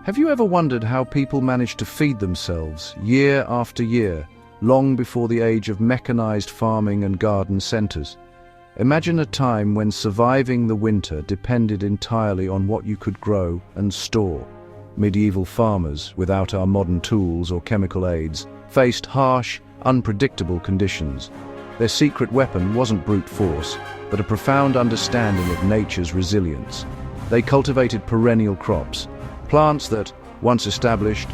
Have you ever wondered how people manage to feed themselves year after year, long before the age of mechanized farming and garden centers? Imagine a time when surviving the winter depended entirely on what you could grow and store. Medieval farmers, without our modern tools or chemical aids, faced harsh, unpredictable conditions. Their secret weapon wasn't brute force, but a profound understanding of nature's resilience. They cultivated perennial crops, plants that, once established,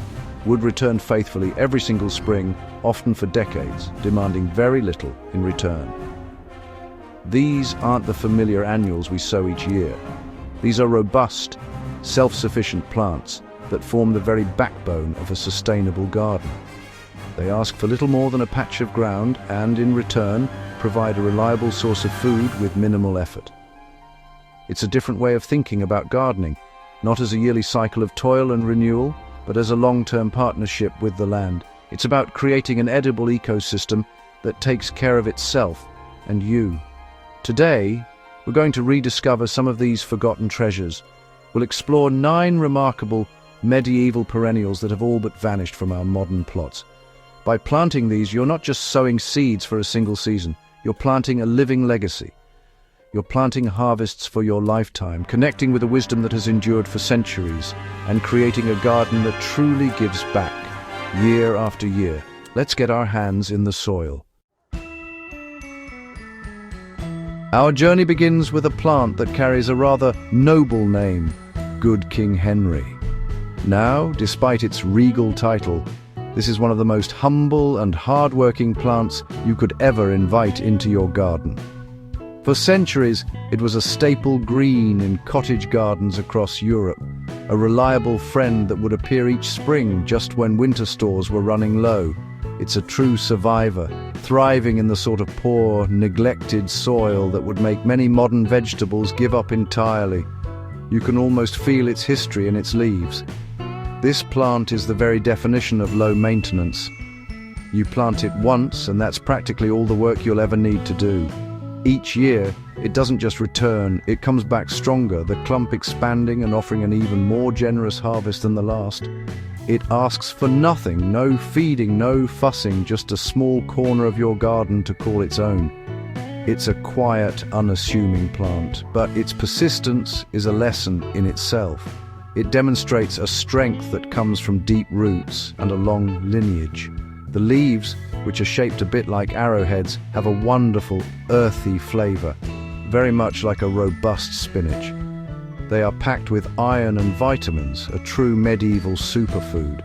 would return faithfully every single spring, often for decades, demanding very little in return. These aren't the familiar annuals we sow each year. These are robust, self-sufficient plants that form the very backbone of a sustainable garden. They ask for little more than a patch of ground and, in return, provide a reliable source of food with minimal effort. It's a different way of thinking about gardening, not as a yearly cycle of toil and renewal, but as a long-term partnership with the land. It's about creating an edible ecosystem that takes care of itself and you. Today, we're going to rediscover some of these forgotten treasures. We'll explore 9 remarkable medieval perennials that have all but vanished from our modern plots. By planting these, you're not just sowing seeds for a single season. You're planting a living legacy. You're planting harvests for your lifetime, connecting with a wisdom that has endured for centuries, and creating a garden that truly gives back, year after year. Let's get our hands in the soil. Our journey begins with a plant that carries a rather noble name, Good King Henry. Now, despite its regal title, this is one of the most humble and hard-working plants you could ever invite into your garden. For centuries, it was a staple green in cottage gardens across Europe, a reliable friend that would appear each spring just when winter stores were running low. It's a true survivor, thriving in the sort of poor, neglected soil that would make many modern vegetables give up entirely. You can almost feel its history in its leaves. This plant is the very definition of low maintenance. You plant it once, and that's practically all the work you'll ever need to do. Each year, it doesn't just return, it comes back stronger, the clump expanding and offering an even more generous harvest than the last. It asks for nothing, no feeding, no fussing, just a small corner of your garden to call its own. It's a quiet, unassuming plant, but its persistence is a lesson in itself. It demonstrates a strength that comes from deep roots and a long lineage. The leaves, which are shaped a bit like arrowheads, have a wonderful, earthy flavor, very much like a robust spinach. They are packed with iron and vitamins, a true medieval superfood.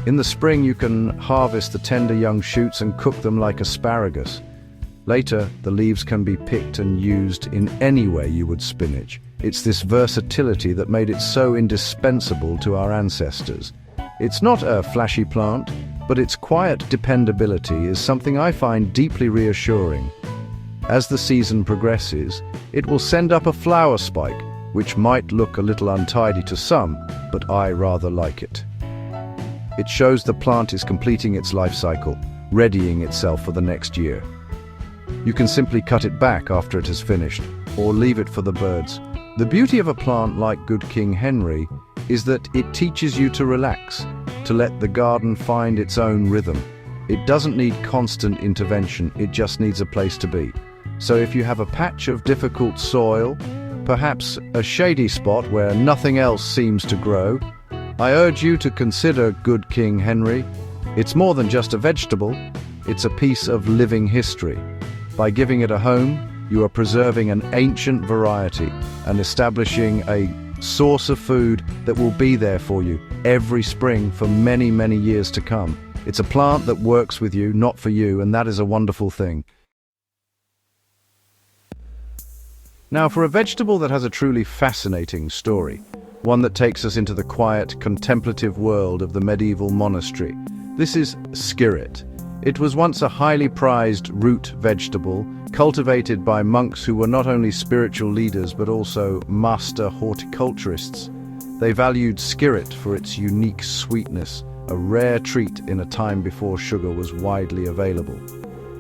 In the spring, you can harvest the tender young shoots and cook them like asparagus. Later, the leaves can be picked and used in any way you would spinach. It's this versatility that made it so indispensable to our ancestors. It's not a flashy plant, but its quiet dependability is something I find deeply reassuring. As the season progresses, it will send up a flower spike, which might look a little untidy to some, but I rather like it. It shows the plant is completing its life cycle, readying itself for the next year. You can simply cut it back after it has finished, or leave it for the birds. The beauty of a plant like Good King Henry is that it teaches you to relax, to let the garden find its own rhythm. It doesn't need constant intervention, it just needs a place to be. So if you have a patch of difficult soil, perhaps a shady spot where nothing else seems to grow, I urge you to consider Good King Henry. It's more than just a vegetable, it's a piece of living history. By giving it a home, you are preserving an ancient variety and establishing a source of food that will be there for you every spring for many, many years to come. It's a plant that works with you, not for you, and that is a wonderful thing. Now, for a vegetable that has a truly fascinating story, one that takes us into the quiet, contemplative world of the medieval monastery, this is skirret. It was once a highly prized root vegetable, cultivated by monks who were not only spiritual leaders but also master horticulturists. They valued skirret for its unique sweetness, a rare treat in a time before sugar was widely available.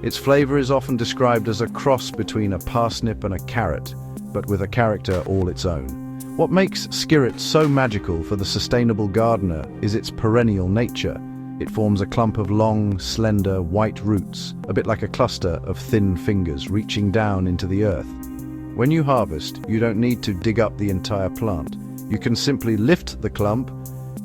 Its flavor is often described as a cross between a parsnip and a carrot, but with a character all its own. What makes Skirret so magical for the sustainable gardener is its perennial nature. It forms a clump of long, slender, white roots, a bit like a cluster of thin fingers reaching down into the earth. When you harvest, you don't need to dig up the entire plant. You can simply lift the clump,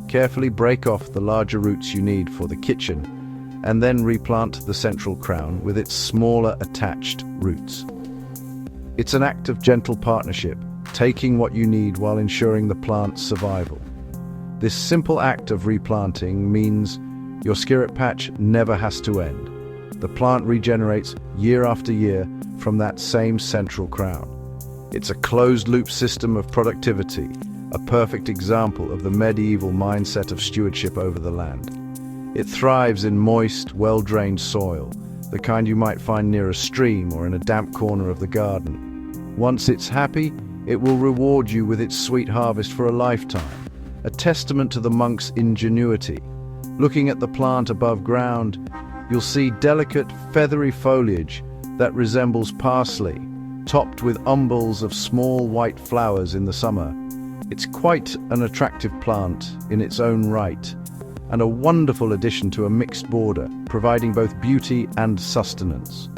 carefully break off the larger roots you need for the kitchen, and then replant the central crown with its smaller attached roots. It's an act of gentle partnership, taking what you need while ensuring the plant's survival. This simple act of replanting means your Skirret patch never has to end. The plant regenerates year after year from that same central crown. It's a closed-loop system of productivity, a perfect example of the medieval mindset of stewardship over the land. It thrives in moist, well-drained soil, the kind you might find near a stream or in a damp corner of the garden. Once it's happy, it will reward you with its sweet harvest for a lifetime, a testament to the monk's ingenuity. Looking at the plant above ground, you'll see delicate, feathery foliage that resembles parsley, topped with umbels of small white flowers in the summer. It's quite an attractive plant in its own right, and a wonderful addition to a mixed border, providing both beauty and sustenance.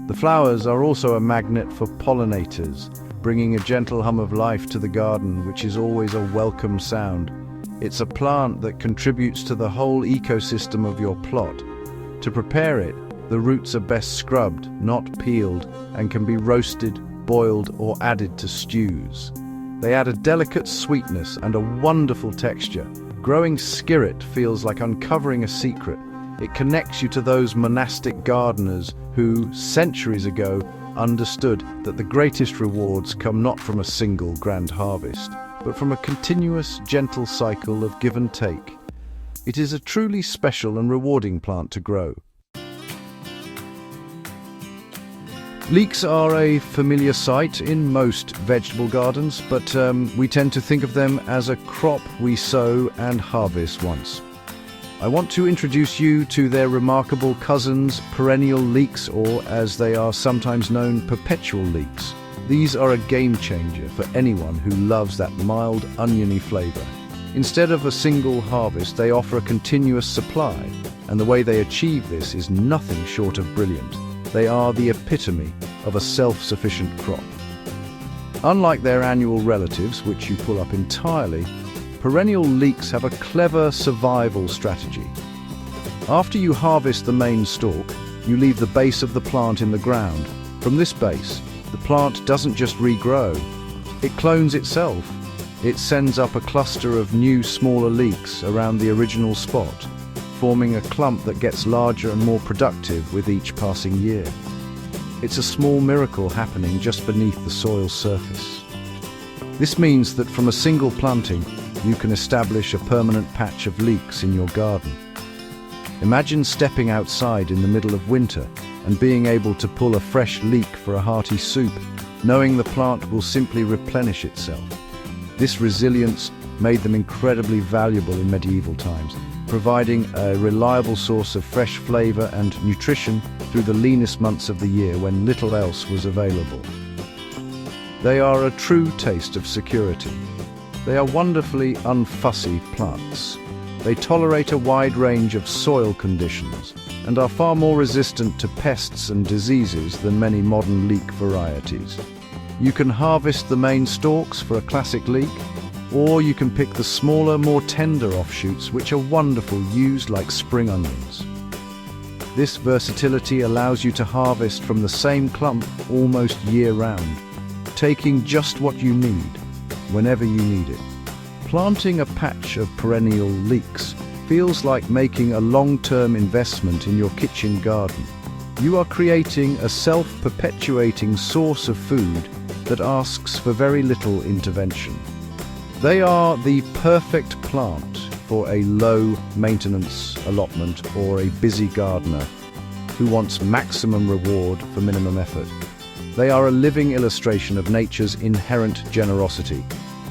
The flowers are also a magnet for pollinators, bringing a gentle hum of life to the garden, which is always a welcome sound. It's a plant that contributes to the whole ecosystem of your plot. To prepare it, the roots are best scrubbed, not peeled, and can be roasted, boiled, or added to stews. They add a delicate sweetness and a wonderful texture. Growing Skirret feels like uncovering a secret. It connects you to those monastic gardeners who, centuries ago, understood that the greatest rewards come not from a single grand harvest, but from a continuous, gentle cycle of give and take. It is a truly special and rewarding plant to grow. Leeks are a familiar sight in most vegetable gardens, but we tend to think of them as a crop we sow and harvest once. I want to introduce you to their remarkable cousins, Perennial Leeks, or as they are sometimes known, Perpetual Leeks. These are a game changer for anyone who loves that mild, oniony flavor. Instead of a single harvest, they offer a continuous supply, and the way they achieve this is nothing short of brilliant. They are the epitome of a self-sufficient crop. Unlike their annual relatives, which you pull up entirely, Perennial Leeks have a clever survival strategy. After you harvest the main stalk, you leave the base of the plant in the ground. From this base, the plant doesn't just regrow, it clones itself. It sends up a cluster of new, smaller leeks around the original spot, forming a clump that gets larger and more productive with each passing year. It's a small miracle happening just beneath the soil's surface. This means that from a single planting, you can establish a permanent patch of leeks in your garden. Imagine stepping outside in the middle of winter and being able to pull a fresh leek for a hearty soup, knowing the plant will simply replenish itself. This resilience made them incredibly valuable in medieval times, providing a reliable source of fresh flavor and nutrition through the leanest months of the year when little else was available. They are a true taste of security. They are wonderfully unfussy plants. They tolerate a wide range of soil conditions and are far more resistant to pests and diseases than many modern leek varieties. You can harvest the main stalks for a classic leek, or you can pick the smaller, more tender offshoots, which are wonderful used like spring onions. This versatility allows you to harvest from the same clump almost year-round, taking just what you need, whenever you need it. Planting a patch of perennial leeks feels like making a long-term investment in your kitchen garden. You are creating a self-perpetuating source of food that asks for very little intervention. They are the perfect plant for a low-maintenance allotment or a busy gardener who wants maximum reward for minimum effort. They are a living illustration of nature's inherent generosity,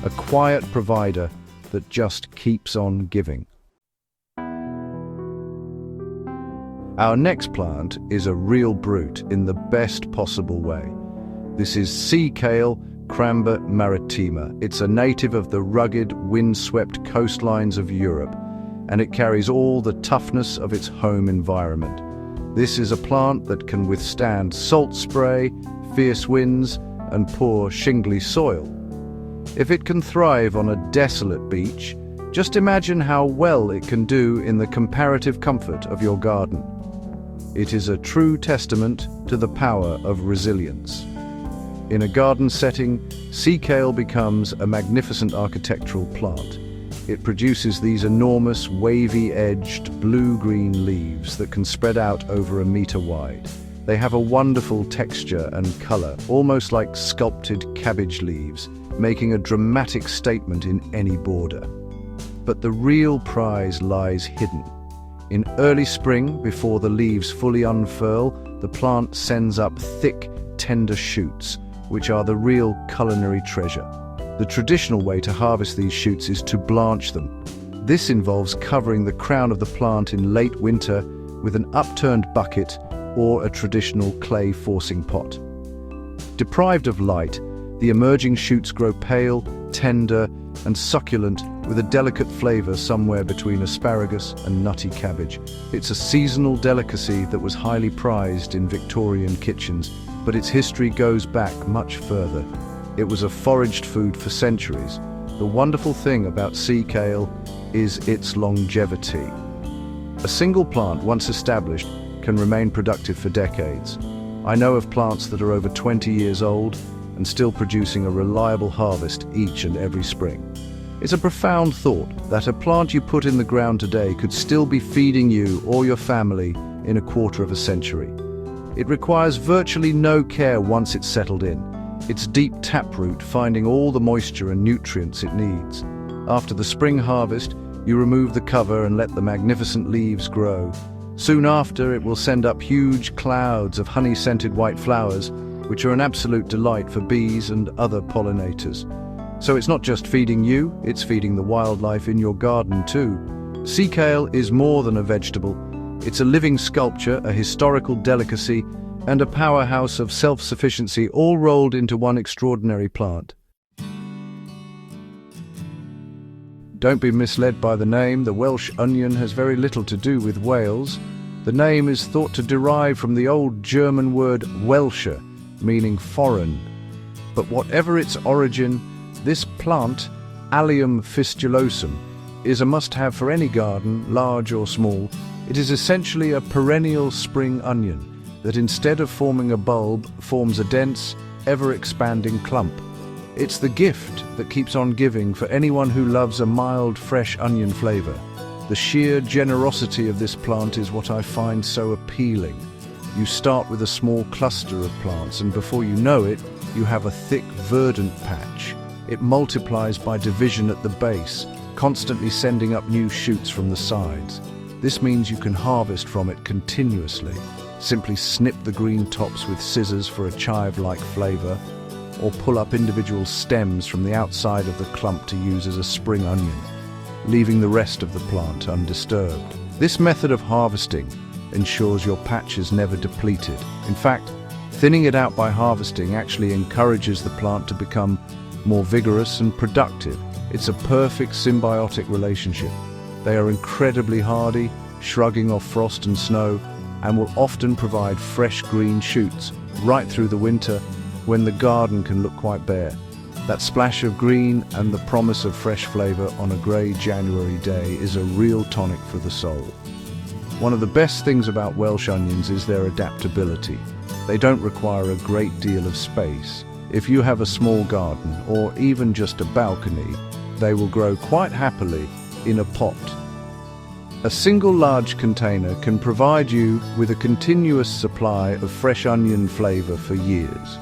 a quiet provider that just keeps on giving. Our next plant is a real brute in the best possible way. This is sea kale, Cramba maritima. It's a native of the rugged, windswept coastlines of Europe, and it carries all the toughness of its home environment. This is a plant that can withstand salt spray, fierce winds, and poor, shingly soil. If it can thrive on a desolate beach, just imagine how well it can do in the comparative comfort of your garden. It is a true testament to the power of resilience. In a garden setting, sea kale becomes a magnificent architectural plant. It produces these enormous, wavy-edged, blue-green leaves that can spread out over a meter wide. They have a wonderful texture and color, almost like sculpted cabbage leaves, making a dramatic statement in any border. But the real prize lies hidden. In early spring, before the leaves fully unfurl, the plant sends up thick, tender shoots, which are the real culinary treasure. The traditional way to harvest these shoots is to blanch them. This involves covering the crown of the plant in late winter with an upturned bucket or a traditional clay forcing pot. Deprived of light, the emerging shoots grow pale, tender, and succulent with a delicate flavor somewhere between asparagus and nutty cabbage. It's a seasonal delicacy that was highly prized in Victorian kitchens, but its history goes back much further. It was a foraged food for centuries. The wonderful thing about sea kale is its longevity. A single plant, once established, can remain productive for decades. I know of plants that are over 20 years old and still producing a reliable harvest each and every spring. It's a profound thought that a plant you put in the ground today could still be feeding you or your family in a quarter of a century. It requires virtually no care once it's settled in, its deep taproot finding all the moisture and nutrients it needs. After the spring harvest, you remove the cover and let the magnificent leaves grow. Soon after, it will send up huge clouds of honey-scented white flowers, which are an absolute delight for bees and other pollinators. So it's not just feeding you, it's feeding the wildlife in your garden too. Sea kale is more than a vegetable. It's a living sculpture, a historical delicacy, and a powerhouse of self-sufficiency, all rolled into one extraordinary plant. Don't be misled by the name. The Welsh onion has very little to do with Wales. The name is thought to derive from the old German word Welsche, meaning foreign. But whatever its origin, this plant, Allium fistulosum, is a must-have for any garden, large or small. It is essentially a perennial spring onion that, instead of forming a bulb, forms a dense, ever-expanding clump. It's the gift that keeps on giving for anyone who loves a mild, fresh onion flavor. The sheer generosity of this plant is what I find so appealing. You start with a small cluster of plants, and before you know it, you have a thick, verdant patch. It multiplies by division at the base, constantly sending up new shoots from the sides. This means you can harvest from it continuously. Simply snip the green tops with scissors for a chive-like flavor, or pull up individual stems from the outside of the clump to use as a spring onion, leaving the rest of the plant undisturbed. This method of harvesting ensures your patch is never depleted. In fact, thinning it out by harvesting actually encourages the plant to become more vigorous and productive. It's a perfect symbiotic relationship. They are incredibly hardy, shrugging off frost and snow, and will often provide fresh green shoots right through the winter when the garden can look quite bare. That splash of green and the promise of fresh flavor on a grey January day is a real tonic for the soul. One of the best things about Welsh onions is their adaptability. They don't require a great deal of space. If you have a small garden or even just a balcony, they will grow quite happily in a pot. A single large container can provide you with a continuous supply of fresh onion flavor for years.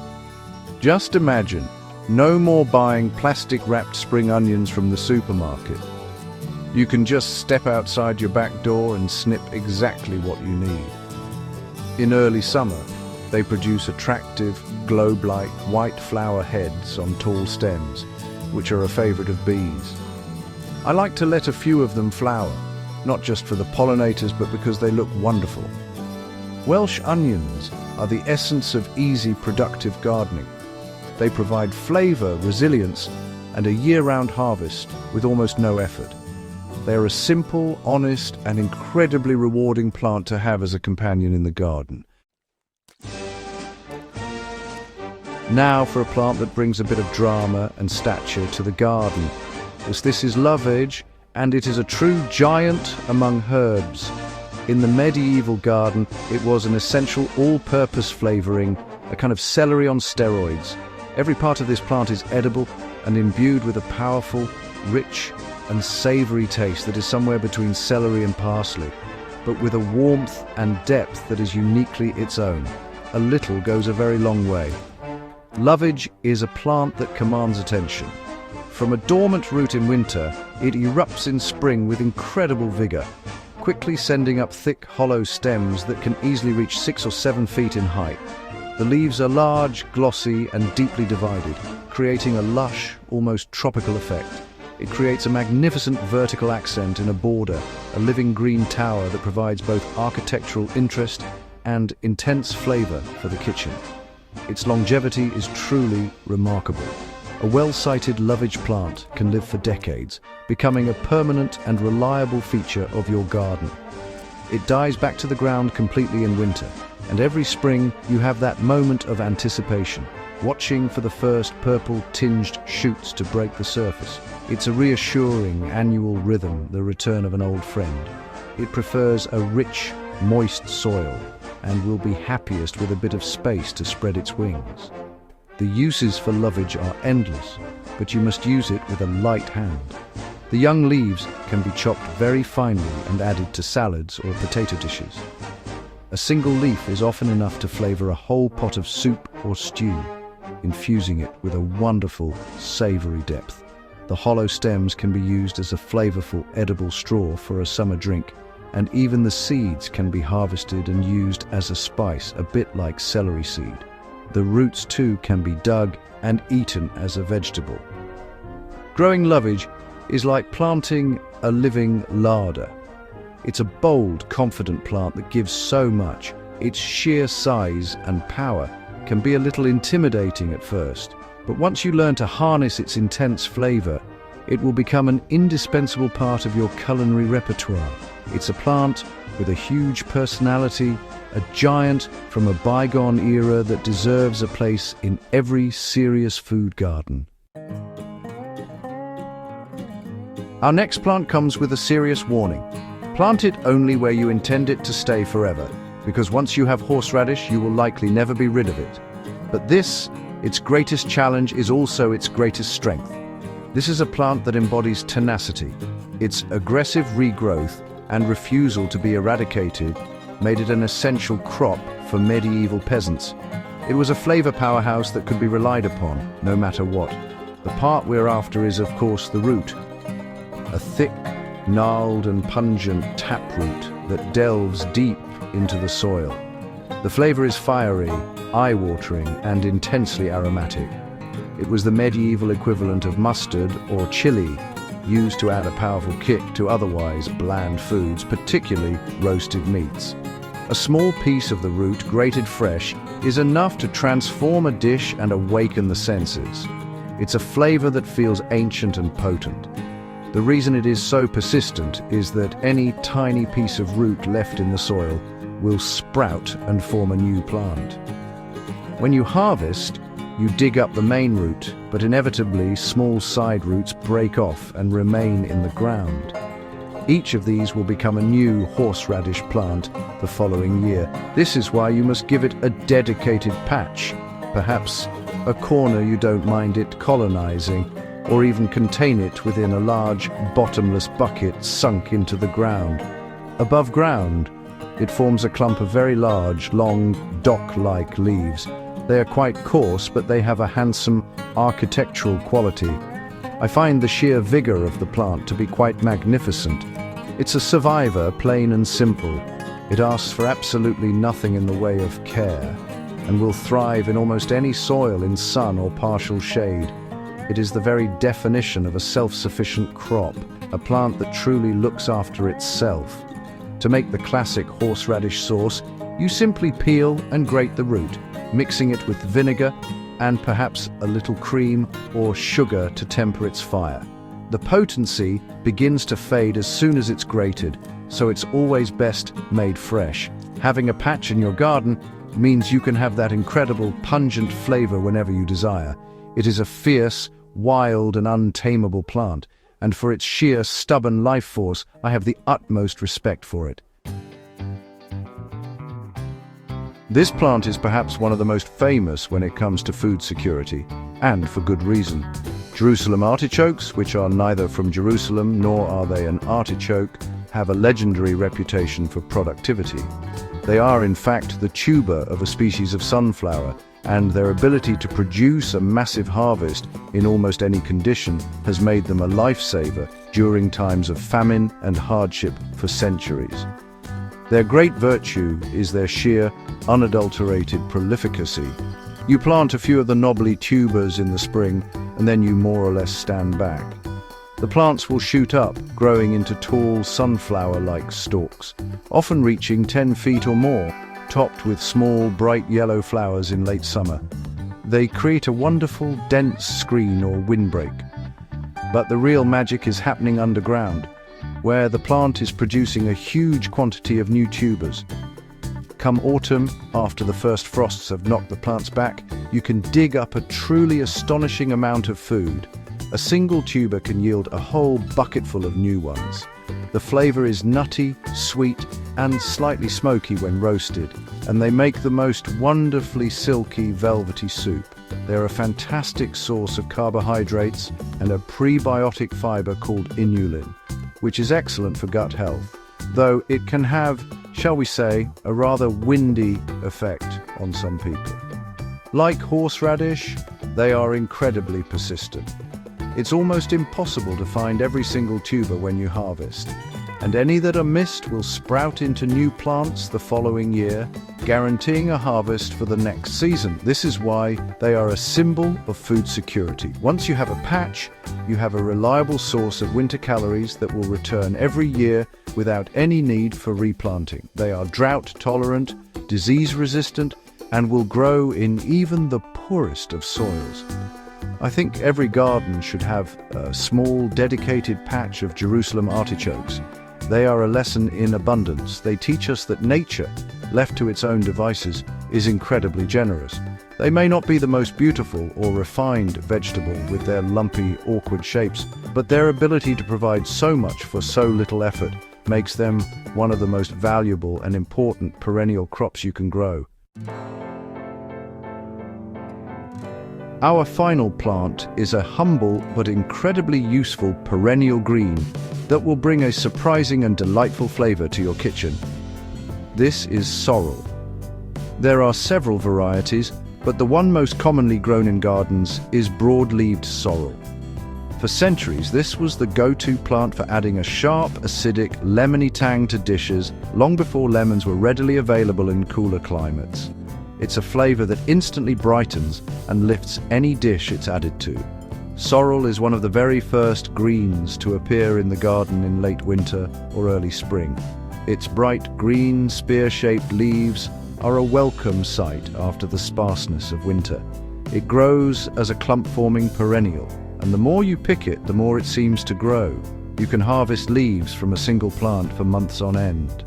Just imagine, no more buying plastic-wrapped spring onions from the supermarket. You can just step outside your back door and snip exactly what you need. In early summer, they produce attractive, globe-like white flower heads on tall stems, which are a favorite of bees. I like to let a few of them flower, not just for the pollinators, but because they look wonderful. Welsh onions are the essence of easy, productive gardening. They provide flavor, resilience, and a year-round harvest with almost no effort. They are a simple, honest, and incredibly rewarding plant to have as a companion in the garden. Now for a plant that brings a bit of drama and stature to the garden. This is Lovage, and it is a true giant among herbs. In the medieval garden, it was an essential all-purpose flavoring, a kind of celery on steroids. Every part of this plant is edible and imbued with a powerful, rich, and savory taste that is somewhere between celery and parsley, but with a warmth and depth that is uniquely its own. A little goes a very long way. Lovage is a plant that commands attention. From a dormant root in winter, it erupts in spring with incredible vigor, quickly sending up thick, hollow stems that can easily reach 6 or 7 feet in height. The leaves are large, glossy, and deeply divided, creating a lush, almost tropical effect. It creates a magnificent vertical accent in a border, a living green tower that provides both architectural interest and intense flavor for the kitchen. Its longevity is truly remarkable. A well-sited Lovage plant can live for decades, becoming a permanent and reliable feature of your garden. It dies back to the ground completely in winter, and every spring you have that moment of anticipation, watching for the first purple-tinged shoots to break the surface. It's a reassuring annual rhythm, the return of an old friend. It prefers a rich, moist soil, and will be happiest with a bit of space to spread its wings. The uses for Lovage are endless, but you must use it with a light hand. The young leaves can be chopped very finely and added to salads or potato dishes. A single leaf is often enough to flavor a whole pot of soup or stew, infusing it with a wonderful, savory depth. The hollow stems can be used as a flavorful edible straw for a summer drink, and even the seeds can be harvested and used as a spice, a bit like celery seed. The roots too can be dug and eaten as a vegetable. Growing Lovage is like planting a living larder. It's a bold, confident plant that gives so much. Its sheer size and power can be a little intimidating at first, but once you learn to harness its intense flavor, it will become an indispensable part of your culinary repertoire. It's a plant with a huge personality, a giant from a bygone era that deserves a place in every serious food garden. Our next plant comes with a serious warning. Plant it only where you intend it to stay forever, because once you have horseradish, you will likely never be rid of it. But this, its greatest challenge, is also its greatest strength. This is a plant that embodies tenacity. Its aggressive regrowth and refusal to be eradicated made it an essential crop for medieval peasants. It was a flavor powerhouse that could be relied upon, no matter what. The part we're after is, of course, the root. A thick, gnarled and pungent taproot that delves deep into the soil. The flavor is fiery, eye-watering, and intensely aromatic. It was the medieval equivalent of mustard or chili, used to add a powerful kick to otherwise bland foods, particularly roasted meats. A small piece of the root, grated fresh, is enough to transform a dish and awaken the senses. It's a flavor that feels ancient and potent. The reason it is so persistent is that any tiny piece of root left in the soil will sprout and form a new plant. When you harvest, you dig up the main root, but inevitably small side roots break off and remain in the ground. Each of these will become a new horseradish plant the following year. This is why you must give it a dedicated patch, perhaps a corner you don't mind it colonizing, or even contain it within a large, bottomless bucket sunk into the ground. Above ground, it forms a clump of very large, long, dock-like leaves. They are quite coarse, but they have a handsome architectural quality. I find the sheer vigor of the plant to be quite magnificent. It's a survivor, plain and simple. It asks for absolutely nothing in the way of care, and will thrive in almost any soil in sun or partial shade. It is the very definition of a self-sufficient crop, a plant that truly looks after itself. To make the classic horseradish sauce, you simply peel and grate the root, mixing it with vinegar, and perhaps a little cream or sugar to temper its fire. The potency begins to fade as soon as it's grated, so it's always best made fresh. Having a patch in your garden means you can have that incredible pungent flavor whenever you desire. It is a fierce, wild and untamable plant, and for its sheer stubborn life force, I have the utmost respect for it. This plant is perhaps one of the most famous when it comes to food security, and for good reason. Jerusalem artichokes, which are neither from Jerusalem nor are they an artichoke, have a legendary reputation for productivity. They are in fact the tuber of a species of sunflower, and their ability to produce a massive harvest in almost any condition has made them a lifesaver during times of famine and hardship for centuries. Their great virtue is their sheer, unadulterated prolificacy. You plant a few of the knobbly tubers in the spring, and then you more or less stand back. The plants will shoot up, growing into tall, sunflower-like stalks, often reaching 10 feet or more, topped with small, bright yellow flowers in late summer. They create a wonderful, dense screen or windbreak. But the real magic is happening underground, where the plant is producing a huge quantity of new tubers. Come autumn, after the first frosts have knocked the plants back, you can dig up a truly astonishing amount of food. A single tuber can yield a whole bucketful of new ones. The flavor is nutty, sweet, and slightly smoky when roasted, and they make the most wonderfully silky, velvety soup. They're a fantastic source of carbohydrates and a prebiotic fiber called inulin, which is excellent for gut health, though it can have, shall we say, a rather windy effect on some people. Like horseradish, they are incredibly persistent. It's almost impossible to find every single tuber when you harvest, and any that are missed will sprout into new plants the following year, guaranteeing a harvest for the next season. This is why they are a symbol of food security. Once you have a patch, you have a reliable source of winter calories that will return every year without any need for replanting. They are drought-tolerant, disease-resistant, and will grow in even the poorest of soils. I think every garden should have a small, dedicated patch of Jerusalem artichokes. They are a lesson in abundance. They teach us that nature, left to its own devices, is incredibly generous. They may not be the most beautiful or refined vegetable with their lumpy, awkward shapes, but their ability to provide so much for so little effort makes them one of the most valuable and important perennial crops you can grow. Our final plant is a humble but incredibly useful perennial green that will bring a surprising and delightful flavor to your kitchen. This is sorrel. There are several varieties, but the one most commonly grown in gardens is broad-leaved sorrel. For centuries, this was the go-to plant for adding a sharp, acidic, lemony tang to dishes long before lemons were readily available in cooler climates. It's a flavor that instantly brightens and lifts any dish it's added to. Sorrel is one of the very first greens to appear in the garden in late winter or early spring. Its bright green, spear-shaped leaves are a welcome sight after the sparseness of winter. It grows as a clump-forming perennial, and the more you pick it, the more it seems to grow. You can harvest leaves from a single plant for months on end.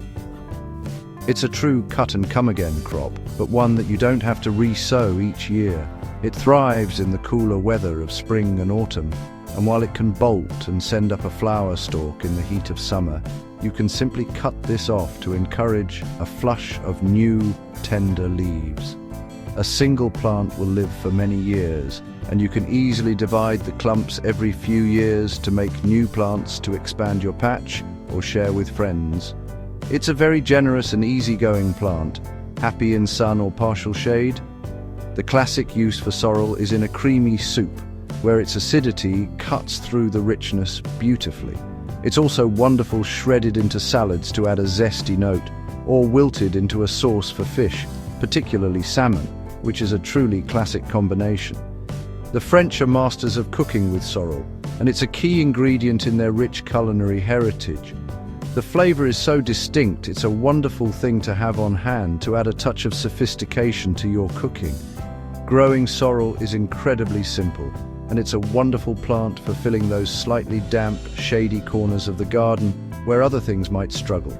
It's a true cut-and-come-again crop, but one that you don't have to re-sow each year. It thrives in the cooler weather of spring and autumn, and while it can bolt and send up a flower stalk in the heat of summer, you can simply cut this off to encourage a flush of new, tender leaves. A single plant will live for many years, and you can easily divide the clumps every few years to make new plants to expand your patch or share with friends. It's a very generous and easygoing plant, happy in sun or partial shade. The classic use for sorrel is in a creamy soup, where its acidity cuts through the richness beautifully. It's also wonderful shredded into salads to add a zesty note, or wilted into a sauce for fish, particularly salmon, which is a truly classic combination. The French are masters of cooking with sorrel, and it's a key ingredient in their rich culinary heritage. The flavor is so distinct, it's a wonderful thing to have on hand to add a touch of sophistication to your cooking. Growing sorrel is incredibly simple, and it's a wonderful plant for filling those slightly damp, shady corners of the garden where other things might struggle.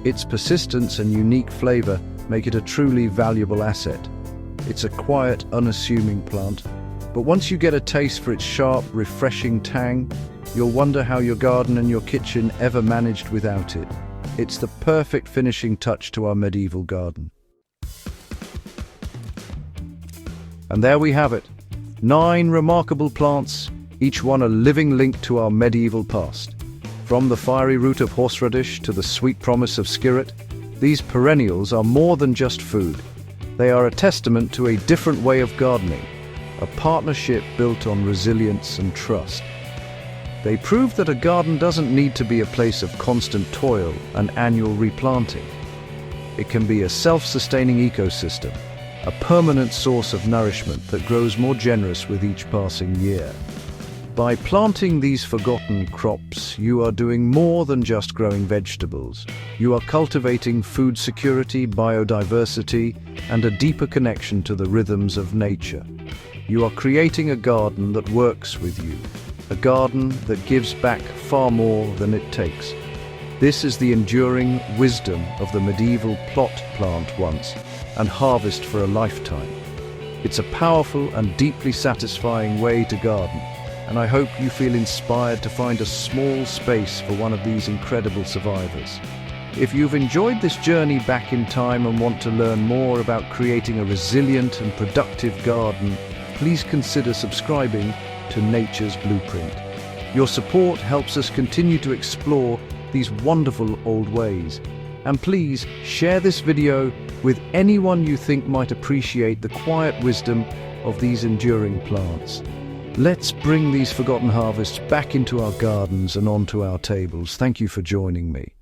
Its persistence and unique flavor make it a truly valuable asset. It's a quiet, unassuming plant, but once you get a taste for its sharp, refreshing tang, you'll wonder how your garden and your kitchen ever managed without it. It's the perfect finishing touch to our medieval garden. And there we have it. 9 remarkable plants, each one a living link to our medieval past. From the fiery root of horseradish to the sweet promise of skirret, these perennials are more than just food. They are a testament to a different way of gardening, a partnership built on resilience and trust. They prove that a garden doesn't need to be a place of constant toil and annual replanting. It can be a self-sustaining ecosystem, a permanent source of nourishment that grows more generous with each passing year. By planting these forgotten crops, you are doing more than just growing vegetables. You are cultivating food security, biodiversity, and a deeper connection to the rhythms of nature. You are creating a garden that works with you, a garden that gives back far more than it takes. This is the enduring wisdom of the medieval plot plant once and harvest for a lifetime. It's a powerful and deeply satisfying way to garden, and I hope you feel inspired to find a small space for one of these incredible survivors. If you've enjoyed this journey back in time and want to learn more about creating a resilient and productive garden, please consider subscribing to Nature's Blueprint. Your support helps us continue to explore these wonderful old ways. And please share this video with anyone you think might appreciate the quiet wisdom of these enduring plants. Let's bring these forgotten harvests back into our gardens and onto our tables. Thank you for joining me.